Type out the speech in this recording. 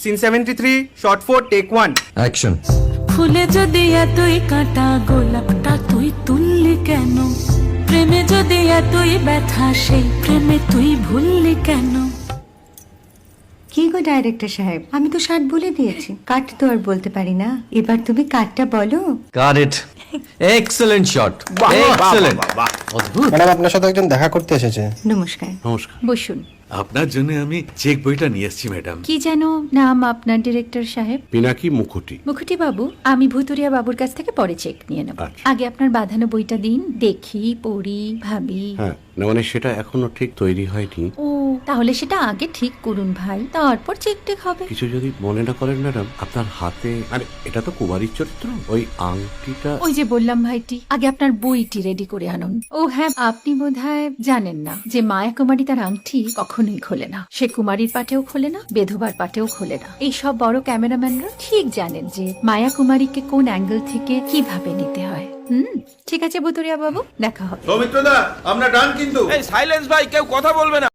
Scene 73, short 4, take 1। Action. ফুলে যদি এতই কাঁটা গোলাপটা তুই তুললি কেন? প্রেমে যদি এতই ব্যথা সেই প্রেমে তুই ভুললি কেন? কি গো ডাইরেক্টর সাহেব, আমি তো 60 বলে দিয়েছি, কাট তো আর বলতে পারি না, এবার তুমি কাটটা বলো। Got it. Excellent shot, excellent. অদ্ভুত। ম্যাডাম, আপনার সাথে একজন দেখা করতে এসেছে। নমস্কার। নমস্কার। বসুন। আপনার জন্য আমি চেক বইটা নিয়ে এসেছি ম্যাডাম। কি যেন নাম আপনার ডিরেক্টর সাহেব? পিনাকি মুখোটি। মুখুটি বাবু, আমি ভুতুরিয়া বাবুর কাছ থেকে পরে চেক নিয়ে নেব। আচ্ছা। আগে আপনার বাঁধানো বইটা দিন, দেখি, পড়ি, ভাবি। হ্যাঁ, না মানে সেটা এখনো ঠিক তৈরি হয়নি। ও, তাহলে সেটা আগে ঠিক করুন ভাই, তারপর চেক টেক হবে। কিছু যদি মনে না করেন ম্যাডাম, আপনার হাতে, আরে এটা তো কুমারীর চরিত্র, ওই আংটিটা। ওই যে বললাম ভাইটি, আগে আপনার বইটি রেডি করে আনুন। ও হ্যাঁ, আপনি বোধহয় জানেন না যে মায়া কুমারী তার আংটি কখনোই খোলে না। সে কুমারীর পাটেও খোলে না, বেধবার পাটেও খোলে না। এই সব বড় ক্যামেরাম্যানরা ঠিক জানেন যে মায়া কুমারীকে কোন অ্যাঙ্গেল থেকে কিভাবে নিতে হয়। ঠিক আছে ভুতুরিয়া বাবু, দেখা হবে। সৌমিত্রদা, আমরা ডান কিন্তু। এই সাইলেন্স ভাই, কেউ কথা বলবে না।